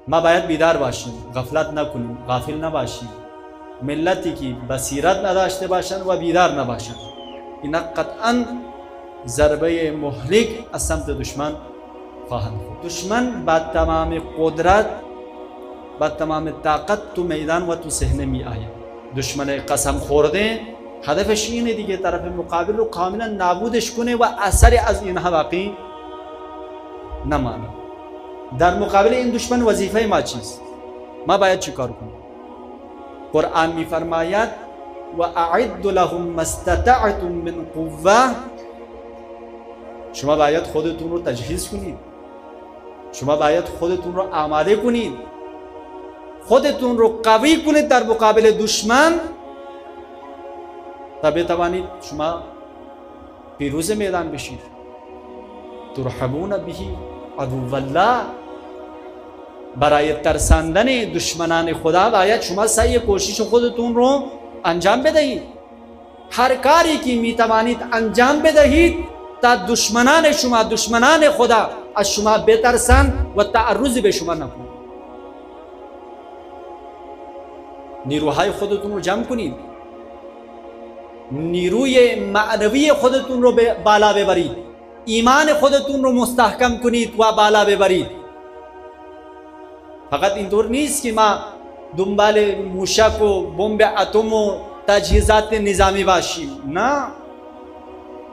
ما باید بیدار باشیم، غفلت نکنیم، غافل نباشیم. ملتی که بصیرت نداشته باشند و بیدار نباشند، اینا قطعا ضربه مهلک از سمت دشمن خواهند خورد. دشمن با تمام قدرت، با تمام طاقت تو میدان و تو صحنه می آید. دشمن قسم خورده هدفش اینه دیگه طرف مقابل رو کاملا نابودش کنه و اثری از اینها باقی نمانه. در مقابل این دشمن وظیفه ما چیست؟ ما باید چی کار کنیم؟ قرآن می فرماید و اعد لهم ما استطعتم من قوه. شما باید خودتون رو تجهیز کنید، شما باید خودتون رو آماده کنید، خودتون رو قوی کنید در مقابل دشمن تا بتوانید شما پیروز میدان بشید. ترحمون به عدو الله. برای ترساندن دشمنان خدا باید شما سعی کوشش خودتون رو انجام بدهید. هر کاری که میتوانید انجام بدهید تا دشمنان شما، دشمنان خدا از شما بترسند و تعرض به شما نکنند. نیروهای خودتون رو جمع کنید، نیروی معنوی خودتون رو بالا ببرید، ایمان خودتون رو مستحکم کنید و بالا ببرید. فقط اینطور نیست که ما دنبال موشک و بمب اتم و تجهیزات نظامی باشیم، نه،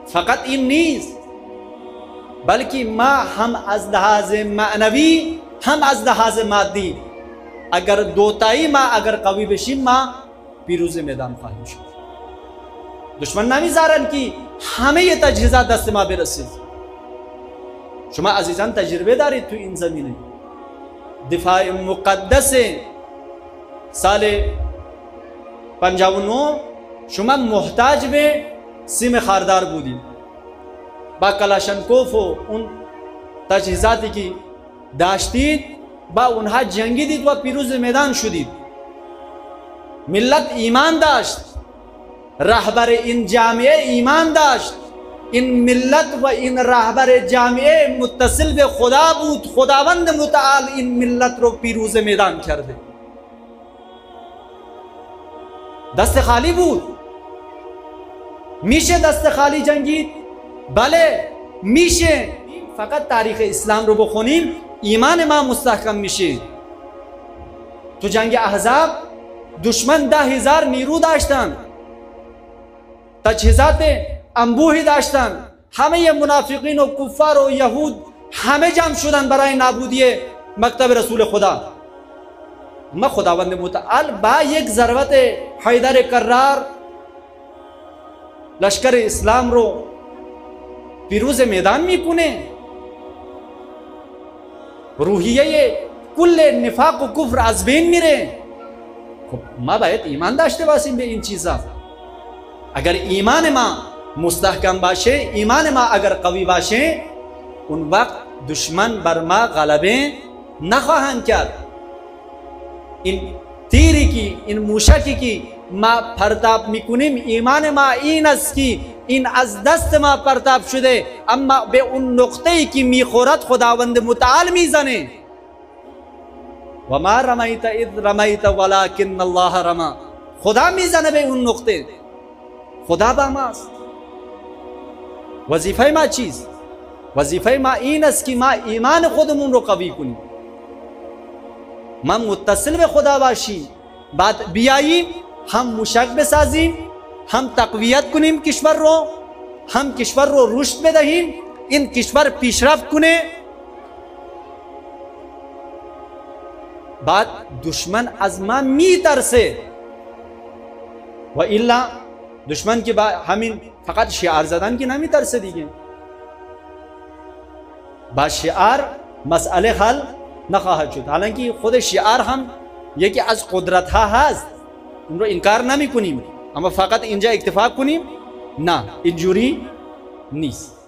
فقط این نیست، بلکه ما هم از لحاظ معنوی هم از لحاظ مادی اگر دوتایی ما اگر قوی بشیم ما پیروز میدان خواهیم شد. دشمن نمیذارن که همه تجهیزات دست ما برسید. شما عزیزان تجربه دارید تو این زمینه. دفاع مقدس سال 59 شما محتاج به سیم خاردار بودید. با کلاشنکوف و اون تجهیزاتی که داشتید با اونها جنگیدید و پیروز میدان شدید. ملت ایمان داشت، رهبر این جامعه ایمان داشت. این ملت و این رهبر جامعه متصل به خدا بود. خداوند متعال این ملت رو پیروز میدان کرده. دست خالی بود. میشه دست خالی جنگید؟ بله میشه. فقط تاریخ اسلام رو بخونیم ایمان ما مستحکم میشه. تو جنگ احزاب دشمن 10,000 نیرو داشتن، تجهیزات انبوهی داشتن. همه منافقین و کفار و یهود همه جمع شدن برای نابودی مکتب رسول خدا. اما خداوند متعال با یک ضربت حیدر کرار لشکر اسلام رو پیروز میدان میکنه. روحیه کل نفاق و کفر از بین میره. خب ما باید ایمان داشته باشیم به این چیزا. اگر ایمان ما مستحکم باشه، ایمان ما اگر قوی باشه، اون وقت دشمن بر ما غلبه نخواهند کرد. این تیری کی، این موشکی که ما پرتاب میکنیم ایمان ما این است که این از دست ما پرتاب شده، اما به اون نقطه‌ای که میخورد خداوند متعال میزنه. و ما رمیت اذ رمیت ولکن الله رما. خدا میزنه به اون نقطه. خدا با ماست. وظیفه ما چیست؟ وظیفه ما این است که ما ایمان خودمون رو قوی کنیم، ما متصل به خدا باشیم. بعد بیاییم هم موشک بسازیم، هم تقویت کنیم کشور رو، هم کشور رو رشد بدهیم، این کشور پیشرفت کنه. بعد دشمن از ما میترسه. و الا دشمن که با همین فقط شعار زدن که نمیترسه دیگه. با شعار مسئله حل نخواهد شد. حالانکه خود شعار هم یکی از قدرت ها هست، اون رو انکار نمی کنیم، اما فقط اینجا اکتفا کنیم نه، اینجوری نیست.